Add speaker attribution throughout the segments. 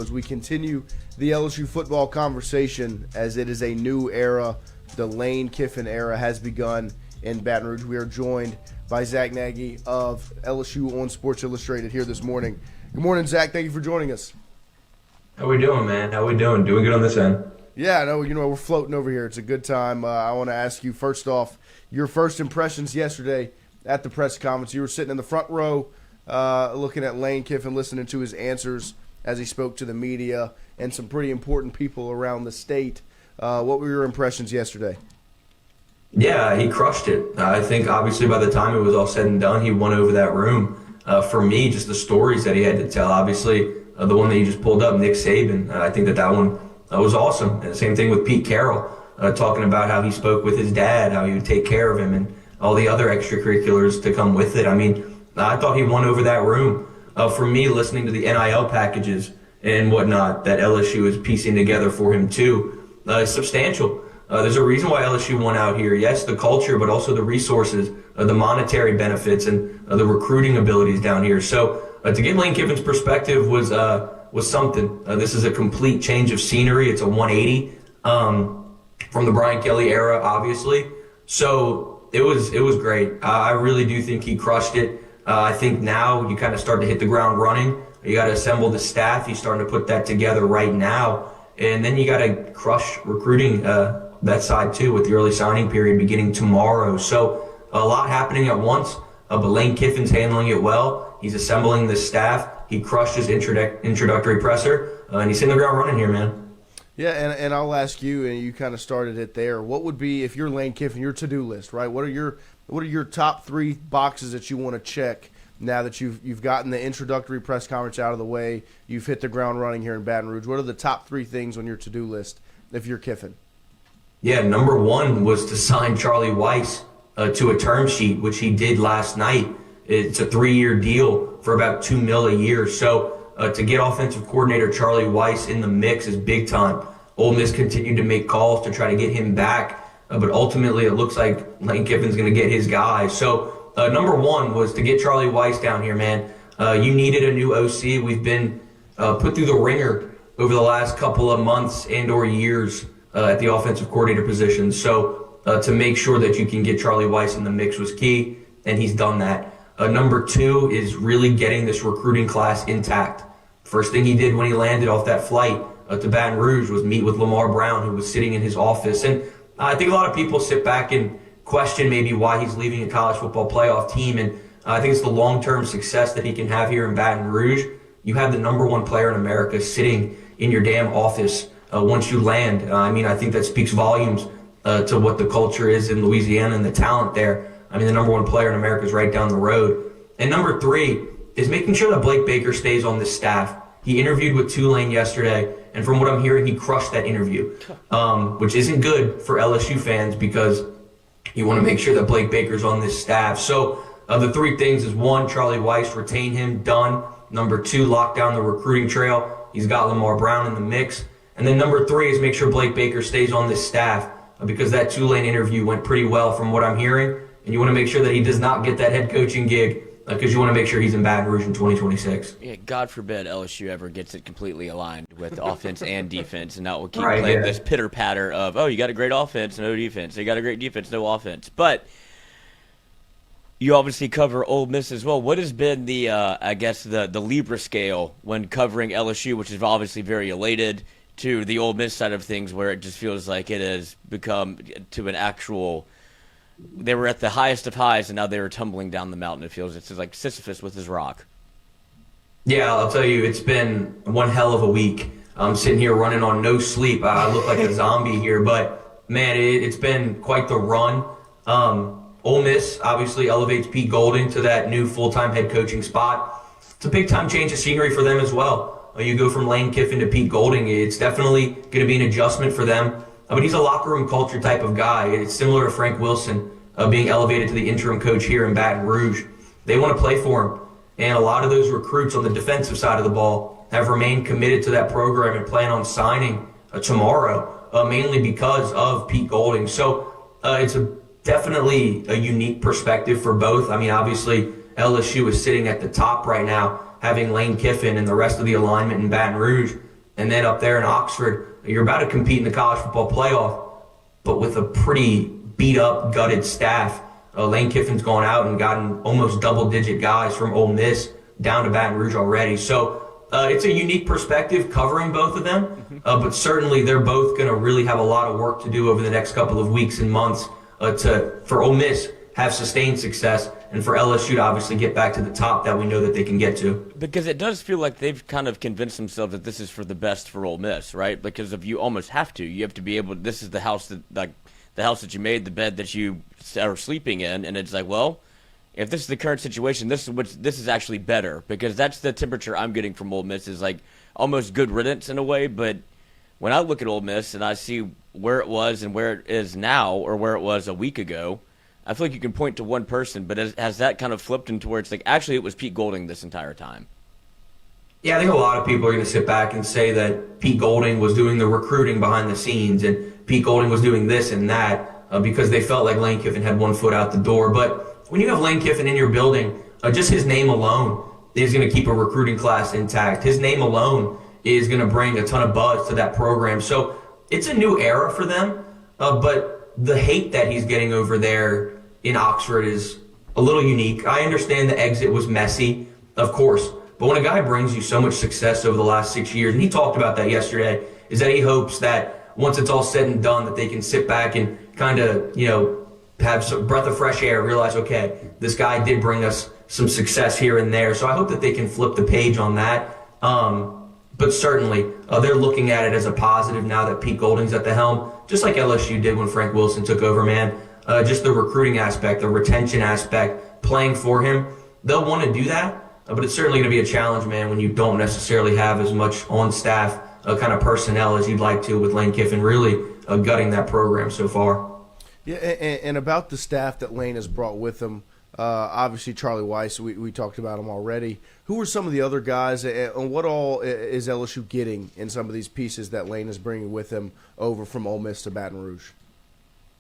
Speaker 1: As we continue the LSU football conversation, as it is a new era, the Lane Kiffin era has begun in Baton Rouge. We are joined by Zack Nagy of LSU on Sports Illustrated here this morning. Good morning, Zack. Thank you for joining us.
Speaker 2: How we doing, man? How we doing? Doing good on this end.
Speaker 1: Yeah, no, we're floating over here. It's a good time. I want to ask you, first off, your first impressions yesterday at the press conference. You were sitting in the front row looking at Lane Kiffin, listening to his answers as he spoke to the media and some pretty important people around the state. What were your impressions yesterday?
Speaker 2: Yeah, he crushed it. I think obviously by the time it was all said and done, he won over that room. For me, just the stories that he had to tell. Obviously, the one that you just pulled up, Nick Saban, I think that one was awesome. And the same thing with Pete Carroll, talking about how he spoke with his dad, how he would take care of him, and all the other extracurriculars to come with it. I mean, I thought he won over that room. For me, listening to the NIL packages and whatnot that LSU is piecing together for him too, is substantial. There's a reason why LSU won out here. Yes, the culture, but also the resources, the monetary benefits, and the recruiting abilities down here. So to get Lane Kiffin's perspective was something. This is a complete change of scenery. It's a 180 from the Brian Kelly era, obviously. So it was great. I really do think he crushed it. I think now you kind of start to hit the ground running. You got to assemble the staff. He's starting to put that together right now. And then you got to crush recruiting that side too with the early signing period beginning tomorrow. So a lot happening at once, but Lane Kiffin's handling it well. He's assembling the staff. He crushed his introductory presser, and he's hitting the ground running here, man.
Speaker 1: Yeah, and I'll ask you, and you kind of started it there. What would be, if you're Lane Kiffin, your to-do list, right? What are your top three boxes that you want to check now that you've gotten the introductory press conference out of the way, you've hit the ground running here in Baton Rouge? What are the top three things on your to-do list if you're Kiffin?
Speaker 2: Yeah, number one was to sign Charlie Weis to a term sheet, which he did last night. It's a 3-year deal for about $2 million a year. So to get offensive coordinator Charlie Weis in the mix is big time. Ole Miss continued to make calls to try to get him back, but ultimately it looks like Lane Kiffin's going to get his guy. So number one was to get Charlie Weis down here, man. You needed a new OC. We've been put through the ringer over the last couple of months and or years at the offensive coordinator position. So to make sure that you can get Charlie Weis in the mix was key, and he's done that. Number two is really getting this recruiting class intact. First thing he did when he landed off that flight to Baton Rouge was meet with Lamar Brown, who was sitting in his office. And I think a lot of people sit back and question maybe why he's leaving a college football playoff team. And I think it's the long-term success that he can have here in Baton Rouge. You have the number one player in America sitting in your damn office once you land. I think that speaks volumes to what the culture is in Louisiana and the talent there. The number one player in America is right down the road. And number three is making sure that Blake Baker stays on this staff. He interviewed with Tulane yesterday, and from what I'm hearing, he crushed that interview, which isn't good for LSU fans because you want to make sure that Blake Baker's on this staff. So the three things is, one, Charlie Weis, retain him, done. Number two, lock down the recruiting trail. He's got Lamar Brown in the mix. And then number three is make sure Blake Baker stays on this staff because that Tulane interview went pretty well from what I'm hearing. And you want to make sure that he does not get that head coaching gig because you want to make sure he's in Baton Rouge in 2026.
Speaker 3: Yeah, God forbid LSU ever gets it completely aligned with offense and defense, and now we'll keep playing this pitter-patter of, you got a great offense, no defense. You got a great defense, no offense. But you obviously cover Ole Miss as well. What has been the Libra scale when covering LSU, which is obviously very elated, to the Ole Miss side of things where it just feels like it has become to an actual – they were at the highest of highs, and now they were tumbling down the mountain. It feels it's like Sisyphus with his rock.
Speaker 2: Yeah, I'll tell you, it's been one hell of a week. I'm sitting here running on no sleep. I look like a zombie here, but, man, it's been quite the run. Ole Miss obviously elevates Pete Golding to that new full-time head coaching spot. It's a big-time change of scenery for them as well. You go from Lane Kiffin to Pete Golding. It's definitely going to be an adjustment for them. But he's a locker room culture type of guy. It's similar to Frank Wilson being elevated to the interim coach here in Baton Rouge. They want to play for him. And a lot of those recruits on the defensive side of the ball have remained committed to that program and plan on signing tomorrow, mainly because of Pete Golding. So it's definitely a unique perspective for both. Obviously, LSU is sitting at the top right now, having Lane Kiffin and the rest of the alignment in Baton Rouge And then up there in Oxford, you're about to compete in the college football playoff, but with a pretty beat-up, gutted staff. Lane Kiffin's gone out and gotten almost double-digit guys from Ole Miss down to Baton Rouge already. So it's a unique perspective covering both of them, but certainly they're both going to really have a lot of work to do over the next couple of weeks and months for Ole Miss have sustained success, and for LSU to obviously get back to the top that we know that they can get to.
Speaker 3: Because it does feel like they've kind of convinced themselves that this is for the best for Ole Miss, right? Because if you almost have to, you have to be able. This is the house that you made, the bed that you are sleeping in, and it's like, well, if this is the current situation, this is actually better, because that's the temperature I'm getting from Ole Miss, is like almost good riddance in a way. But when I look at Ole Miss and I see where it was and where it is now, or where it was a week ago, I feel like you can point to one person, but has that kind of flipped into where it's like, actually, it was Pete Golding this entire time?
Speaker 2: Yeah, I think a lot of people are going to sit back and say that Pete Golding was doing the recruiting behind the scenes, and Pete Golding was doing this and that because they felt like Lane Kiffin had one foot out the door. But when you have Lane Kiffin in your building, just his name alone is going to keep a recruiting class intact. His name alone is going to bring a ton of buzz to that program. So it's a new era for them, but the hate that he's getting over there in Oxford is a little unique. I understand the exit was messy, of course, but when a guy brings you so much success over the last 6 years, and he talked about that yesterday, is that he hopes that once it's all said and done, that they can sit back and kind of, have some breath of fresh air, realize, okay, this guy did bring us some success here and there. So I hope that they can flip the page on that. But certainly, they're looking at it as a positive now that Pete Golding's at the helm, just like LSU did when Frank Wilson took over, man. Just the recruiting aspect, the retention aspect, playing for him. They'll want to do that, but it's certainly going to be a challenge, man, when you don't necessarily have as much on-staff kind of personnel as you'd like to, with Lane Kiffin really gutting that program so far.
Speaker 1: Yeah, and about the staff that Lane has brought with him, obviously Charlie Weiss, we talked about him already. Who are some of the other guys, and what all is LSU getting in some of these pieces that Lane is bringing with him over from Ole Miss to Baton Rouge?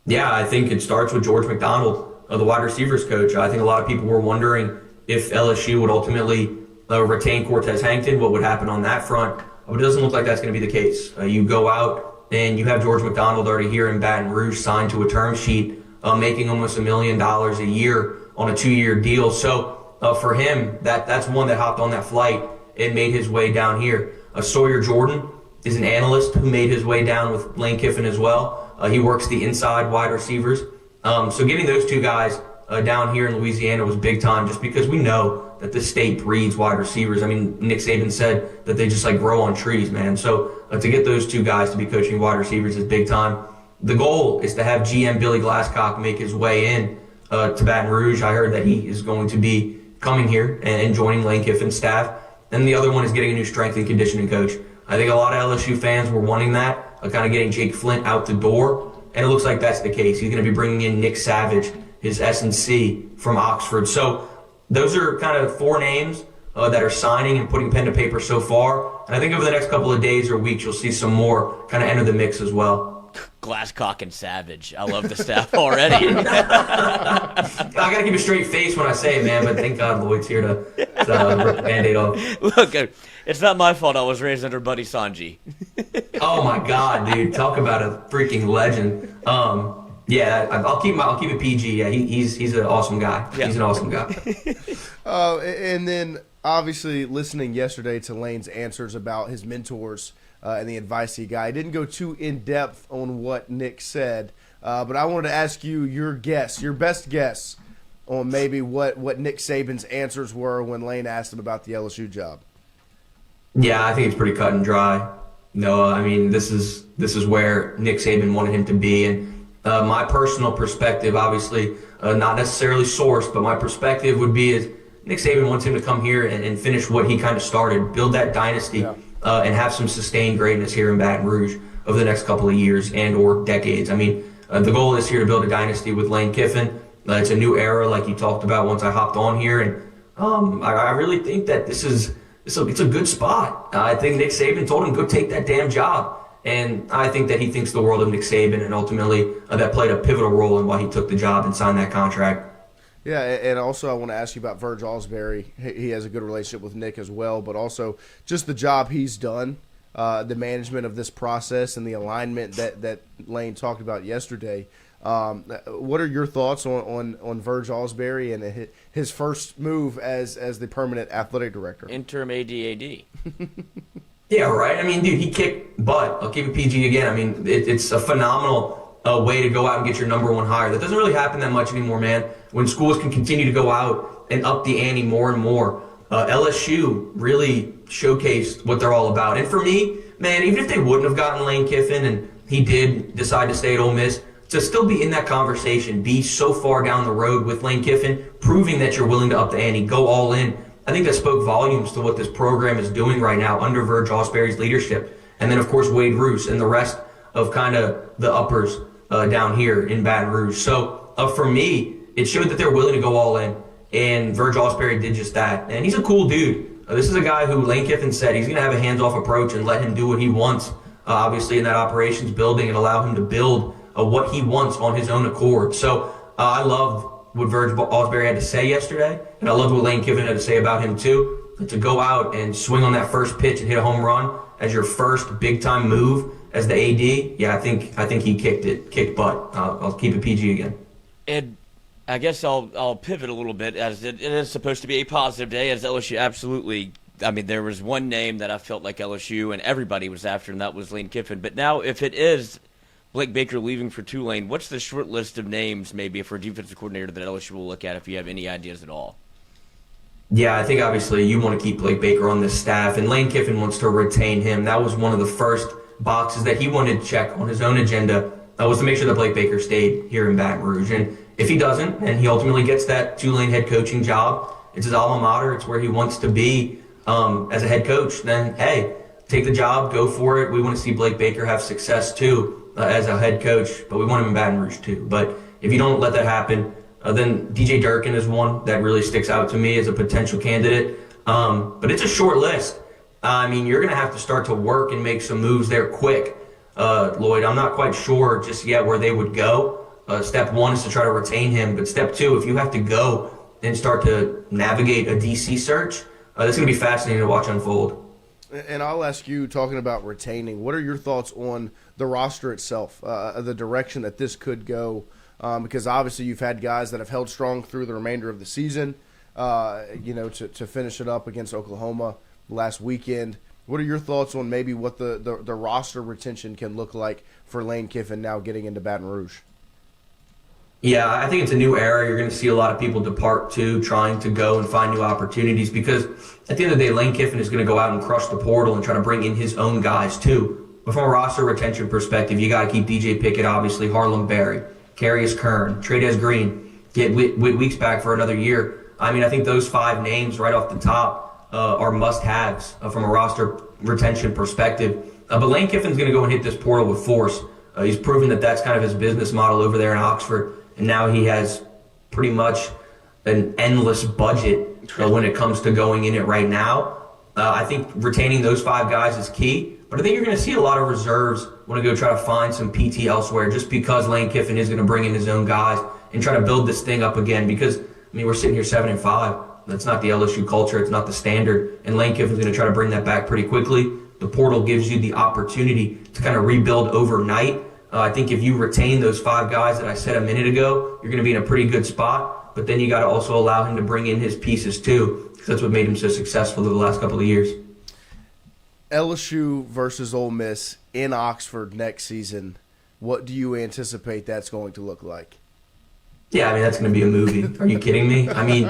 Speaker 2: Yeah, I think it starts with George McDonald, the wide receivers coach. I think a lot of people were wondering if LSU would ultimately retain Cortez Hankton, what would happen on that front. But it doesn't look like that's going to be the case. You go out and you have George McDonald already here in Baton Rouge signed to a term sheet, making almost $1 million a year on a 2-year deal. So for him, that's one that hopped on that flight and made his way down here. Sawyer Jordan is an analyst who made his way down with Lane Kiffin as well. He works the inside wide receivers. So getting those two guys down here in Louisiana was big time, just because we know that the state breeds wide receivers. I mean, Nick Saban said that they just like grow on trees, man. So to get those two guys to be coaching wide receivers is big time. The goal is to have GM Billy Glasscock make his way in to Baton Rouge. I heard that he is going to be coming here and joining Lane Kiffin's staff. And the other one is getting a new strength and conditioning coach. I think a lot of LSU fans were wanting that, kind of getting Jake Flint out the door, and it looks like that's the case. He's going to be bringing in Nick Savage, his S&C from Oxford. So those are kind of 4 names that are signing and putting pen to paper so far. And I think over the next couple of days or weeks, you'll see some more kind of enter the mix as well.
Speaker 3: Glasscock and Savage. I love the staff already.
Speaker 2: I got to keep a straight face when I say it, man, but thank God Lloyd's here to rip the Band-Aid off.
Speaker 3: Look, it's not my fault I was raised under Buddy Sanji.
Speaker 2: Oh, my God, dude. Talk about a freaking legend. Yeah, I'll keep it PG. Yeah, he's an awesome guy. Yeah. He's an awesome guy.
Speaker 1: And then, obviously, listening yesterday to Lane's answers about his mentors and the advice he got, I didn't go too in-depth on what Nick said, but I wanted to ask you your best guess on maybe what Nick Saban's answers were when Lane asked him about the LSU job.
Speaker 2: Yeah, I think it's pretty cut and dry. No, I mean, this is where Nick Saban wanted him to be, and my personal perspective, obviously not necessarily sourced, but my perspective would be is Nick Saban wants him to come here and finish what he kind of started, build that dynasty, and have some sustained greatness here in Baton Rouge over the next couple of years and or decades. I mean, the goal is here to build a dynasty with Lane Kiffin. It's a new era, like you talked about once I hopped on here, and I really think that it's a good spot. I think Nick Saban told him, go take that damn job. And I think that he thinks the world of Nick Saban, and ultimately that played a pivotal role in why he took the job and signed that contract.
Speaker 1: Yeah, and also I want to ask you about Verge Osbury. He has a good relationship with Nick as well, but also just the job he's done the management of this process and the alignment that Lane talked about yesterday. What are your thoughts on Verge Osbury and his first move as the permanent athletic director?
Speaker 3: Interim AD.
Speaker 2: Yeah, right. I mean, dude, he kicked butt. I'll keep it PG again. I mean, it's a phenomenal way to go out and get your number one hire. That doesn't really happen that much anymore, man. When schools can continue to go out and up the ante more and more. LSU really showcased what they're all about. And for me, man, even if they wouldn't have gotten Lane Kiffin and he did decide to stay at Ole Miss, to still be in that conversation, be so far down the road with Lane Kiffin, proving that you're willing to up the ante, go all in, I think that spoke volumes to what this program is doing right now under Verge Osbury's leadership. And then, of course, Wade Roos and the rest of kind of the uppers down here in Baton Rouge. So for me, it showed that they're willing to go all in. And Verge Osbury did just that. And he's a cool dude. This is a guy who Lane Kiffin said he's going to have a hands-off approach and let him do what he wants, obviously, in that operations building and allow him to build what he wants on his own accord. So I loved what Verge Osbury had to say yesterday, and I loved what Lane Kiffin had to say about him, too. To go out and swing on that first pitch and hit a home run as your first big-time move as the AD, yeah, I think he kicked butt. I'll keep it PG again.
Speaker 3: And I guess I'll pivot a little bit, as it is supposed to be a positive day, as LSU absolutely. I mean, there was one name that I felt like LSU and everybody was after, and that was Lane Kiffin. But now, if it is Blake Baker leaving for Tulane, what's the short list of names maybe for a defensive coordinator that LSU will look at, if you have any ideas at all?
Speaker 2: Yeah, I think obviously you want to keep Blake Baker on this staff, and Lane Kiffin wants to retain him. That was one of the first boxes that he wanted to check on his own agenda, was to make sure that Blake Baker stayed here in Baton Rouge. And if he doesn't, and he ultimately gets that Tulane head coaching job, it's his alma mater, it's where he wants to be as a head coach, then, hey, take the job, go for it. We want to see Blake Baker have success, too, as a head coach, but we want him in Baton Rouge, too. But if you don't let that happen, then DJ Durkin is one that really sticks out to me as a potential candidate. But it's a short list. I mean, you're going to have to start to work and make some moves there quick, Lloyd. I'm not quite sure just yet where they would go. Step one is to try to retain him, but step two, if you have to go and start to navigate a DC search, that's going to be fascinating to watch unfold.
Speaker 1: And I'll ask you, talking about retaining, what are your thoughts on the roster itself, the direction that this could go? Because obviously you've had guys that have held strong through the remainder of the season, to finish it up against Oklahoma last weekend. What are your thoughts on maybe what the roster retention can look like for Lane Kiffin now getting into Baton Rouge?
Speaker 2: Yeah, I think it's a new era. You're going to see a lot of people depart too, trying to go and find new opportunities, because at the end of the day, Lane Kiffin is going to go out and crush the portal and try to bring in his own guys too. But from a roster retention perspective, you got to keep DJ Pickett, obviously, Harlem Berry, Carius Kern, Trades Green, get Weeks back for another year. I mean, I think those five names right off the top are must-haves from a roster retention perspective. But Lane Kiffin's going to go and hit this portal with force. He's proven that that's kind of his business model over there in Oxford. And now he has pretty much an endless budget when it comes to going in it right now. I think retaining those five guys is key. But I think you're going to see a lot of reserves want to go try to find some PT elsewhere, just because Lane Kiffin is going to bring in his own guys and try to build this thing up again. Because, I mean, we're sitting here 7-5. That's not the LSU culture. It's not the standard. And Lane Kiffin's going to try to bring that back pretty quickly. The portal gives you the opportunity to kind of rebuild overnight. I think if you retain those five guys that I said a minute ago, you're going to be in a pretty good spot. But then you got to also allow him to bring in his pieces too, because that's what made him so successful over the last couple of years.
Speaker 1: LSU versus Ole Miss in Oxford next season. What do you anticipate that's going to look like?
Speaker 2: Yeah, I mean, that's going to be a movie. Are you kidding me? I mean,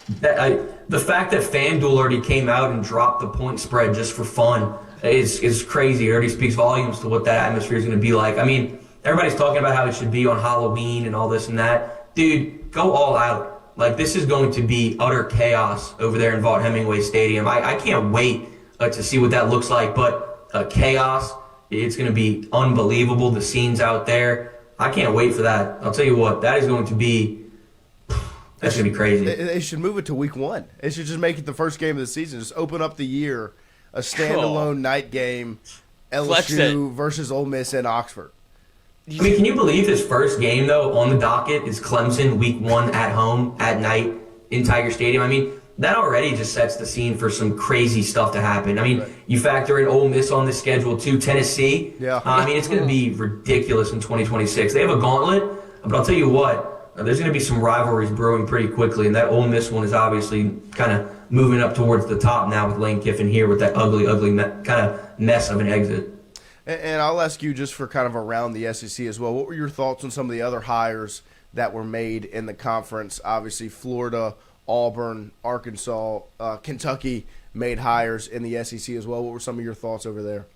Speaker 2: the fact that FanDuel already came out and dropped the point spread just for fun is crazy. It already speaks volumes to what that atmosphere is going to be like. I mean, everybody's talking about how it should be on Halloween and all this and that. Dude, go all out. Like, this is going to be utter chaos over there in Vaught Hemingway Stadium. I can't wait to see what that looks like. But chaos, it's going to be unbelievable. The scenes out there, I can't wait for that. I'll tell you what, that is going to be that's going to be crazy.
Speaker 1: They should move it to week one. They should just make it the first game of the season. Just open up the year, a standalone night game, LSU versus Ole Miss in Oxford.
Speaker 2: I mean, can you believe his first game, though, on the docket is Clemson week one at home at night in Tiger Stadium? I mean, that already just sets the scene for some crazy stuff to happen. I mean, you factor in Ole Miss on the schedule too, Tennessee.
Speaker 1: Yeah.
Speaker 2: I mean, it's going to be ridiculous in 2026. They have a gauntlet, but I'll tell you what, there's going to be some rivalries brewing pretty quickly, and that Ole Miss one is obviously kind of moving up towards the top now with Lane Kiffin here with that ugly kind of mess of an exit.
Speaker 1: And I'll ask you just for kind of around the SEC as well, what were your thoughts on some of the other hires that were made in the conference? Obviously, Florida, Auburn, Arkansas, Kentucky made hires in the SEC as well. What were some of your thoughts over there?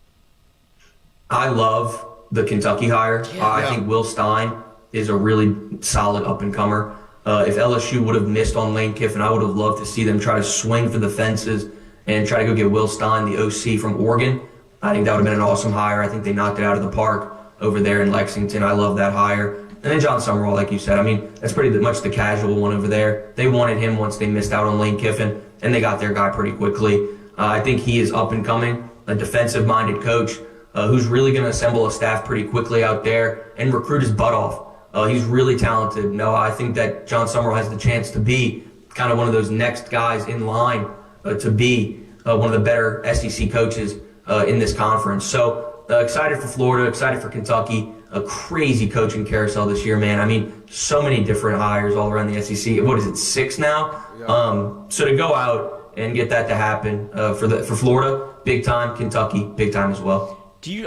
Speaker 2: I love the Kentucky hire. I think Will Stein is a really solid up-and-comer. If LSU would have missed on Lane Kiffin, I would have loved to see them try to swing for the fences and try to go get Will Stein, the OC from Oregon. I think that would have been an awesome hire. I think they knocked it out of the park over there in Lexington. I love that hire. And then John Summerall, like you said, I mean, that's pretty much the casual one over there. They wanted him once they missed out on Lane Kiffin, and they got their guy pretty quickly. I think he is up and coming, a defensive-minded coach who's really going to assemble a staff pretty quickly out there and recruit his butt off. He's really talented. No, I think that John Summerall has the chance to be kind of one of those next guys in line to be one of the better SEC coaches in this conference. So excited for Florida, excited for Kentucky. A crazy coaching carousel this year, man. I mean, so many different hires all around the SEC. What is it, 6 now? Yeah. So to go out and get that to happen for Florida, big time. Kentucky, big time as well.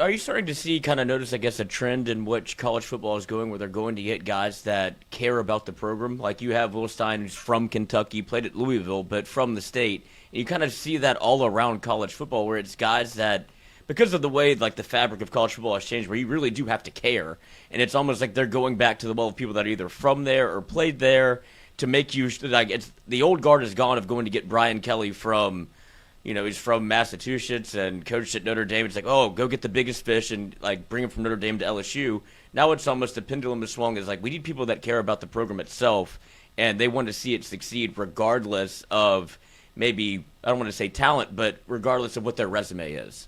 Speaker 3: Are you starting to see, kind of notice, I guess, a trend in which college football is going, where they're going to get guys that care about the program? Like you have Will Stein, who's from Kentucky, played at Louisville, but from the state. And you kind of see that all around college football, where it's guys that, because of the way like the fabric of college football has changed, where you really do have to care, and it's almost like they're going back to the well of people that are either from there or played there to make you like it's the old guard is gone of going to get Brian Kelly from, he's from Massachusetts and coached at Notre Dame. It's like, oh, go get the biggest fish and like bring him from Notre Dame to LSU. Now it's almost the pendulum has swung. Is like we need people that care about the program itself, and they want to see it succeed regardless of maybe, I don't want to say talent, but regardless of what their resume is.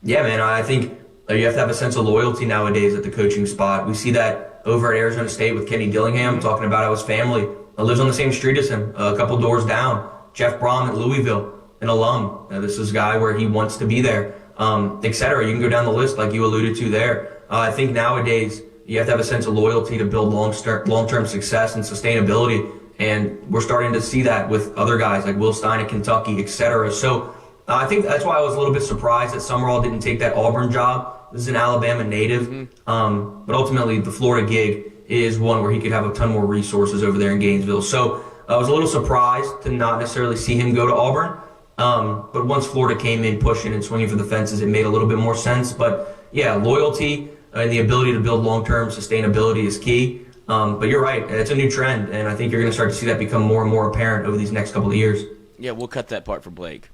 Speaker 2: Yeah, man, I think you have to have a sense of loyalty nowadays at the coaching spot. We see that over at Arizona State with Kenny Dillingham, talking about how his family lives on the same street as him, a couple doors down. Jeff Brom at Louisville, an alum. This is a guy where he wants to be there, et cetera. You can go down the list like you alluded to there. I think nowadays you have to have a sense of loyalty to build long-term success and sustainability, and we're starting to see that with other guys like Will Stein at Kentucky, et cetera. So I think that's why I was a little bit surprised that Summerall didn't take that Auburn job. This is an Alabama native. But ultimately, the Florida gig is one where he could have a ton more resources over there in Gainesville. So I was a little surprised to not necessarily see him go to Auburn. But once Florida came in pushing and swinging for the fences, it made a little bit more sense. But yeah, loyalty and the ability to build long-term sustainability is key. But you're right, it's a new trend, and I think you're going to start to see that become more and more apparent over these next couple of years.
Speaker 3: Yeah, we'll cut that part for Blake.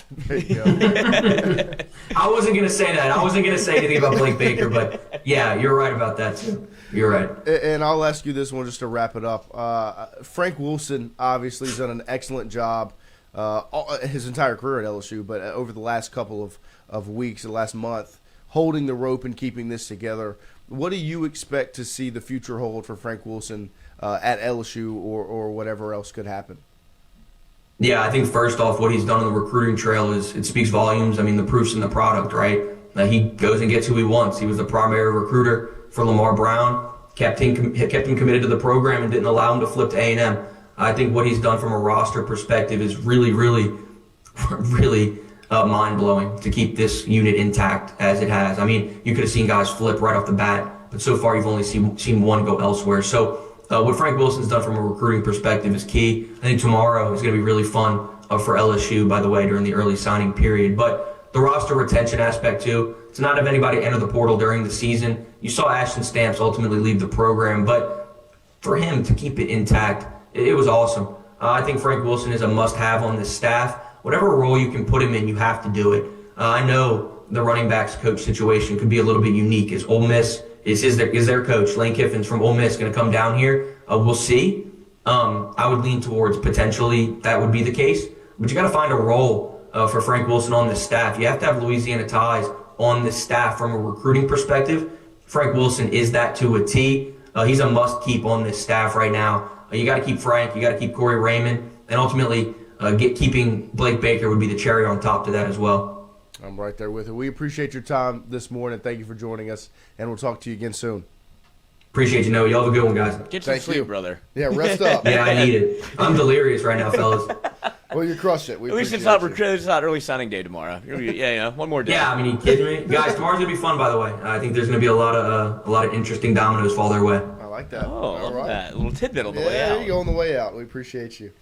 Speaker 1: There you go.
Speaker 2: I wasn't going to say that. I wasn't going to say anything about Blake Baker, but yeah, you're right about that too. You're right.
Speaker 1: And I'll ask you this one just to wrap it up. Frank Wilson obviously has done an excellent job his entire career at LSU, but over the last couple of weeks, the last month, holding the rope and keeping this together. What do you expect to see the future hold for Frank Wilson at LSU or whatever else could happen?
Speaker 2: Yeah, I think first off, what he's done on the recruiting trail it speaks volumes. I mean, the proof's in the product, right? He goes and gets who he wants. He was the primary recruiter for Lamar Brown, kept him committed to the program and didn't allow him to flip to A&M. I think what he's done from a roster perspective is really, really, really mind-blowing to keep this unit intact as it has. I mean, you could have seen guys flip right off the bat, but so far you've only seen one go elsewhere. So what Frank Wilson's done from a recruiting perspective is key. I think tomorrow is going to be really fun for LSU, by the way, during the early signing period. But the roster retention aspect, too, to not have anybody enter the portal during the season. You saw Ashton Stamps ultimately leave the program, but for him to keep it intact, it was awesome. I think Frank Wilson is a must-have on this staff. Whatever role you can put him in, you have to do it. I know the running backs coach situation could be a little bit unique. Is Ole Miss is their coach, Lane Kiffin's from Ole Miss, going to come down here? We'll see. I would lean towards potentially that would be the case. But you got to find a role for Frank Wilson on this staff. You have to have Louisiana ties on this staff from a recruiting perspective. Frank Wilson is that to a T. He's a must-keep on this staff right now. You got to keep Frank. You got to keep Corey Raymond. and ultimately keeping Blake Baker would be the cherry on top to that as well.
Speaker 1: I'm right there with it. We appreciate your time this morning. Thank you for joining us, and we'll talk to you again soon.
Speaker 2: Appreciate you, Noah. Y'all have a good one, guys.
Speaker 3: Get some sleep, brother.
Speaker 1: Yeah, rest up.
Speaker 2: Yeah, I need it. I'm delirious right now, fellas.
Speaker 1: Well, you crushed it.
Speaker 3: At least it's not early signing day tomorrow. One more day.
Speaker 2: Yeah, I mean, you kidding me? Guys, tomorrow's going to be fun, by the way. I think there's going to be a lot of interesting dominoes fall their way.
Speaker 1: I like that.
Speaker 3: Oh, I love that. A little tidbit on the way out.
Speaker 1: There you go on the way out. We appreciate you.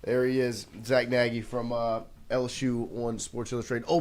Speaker 1: There he is, Zack Nagy from LSU on Sports Illustrated. Oh,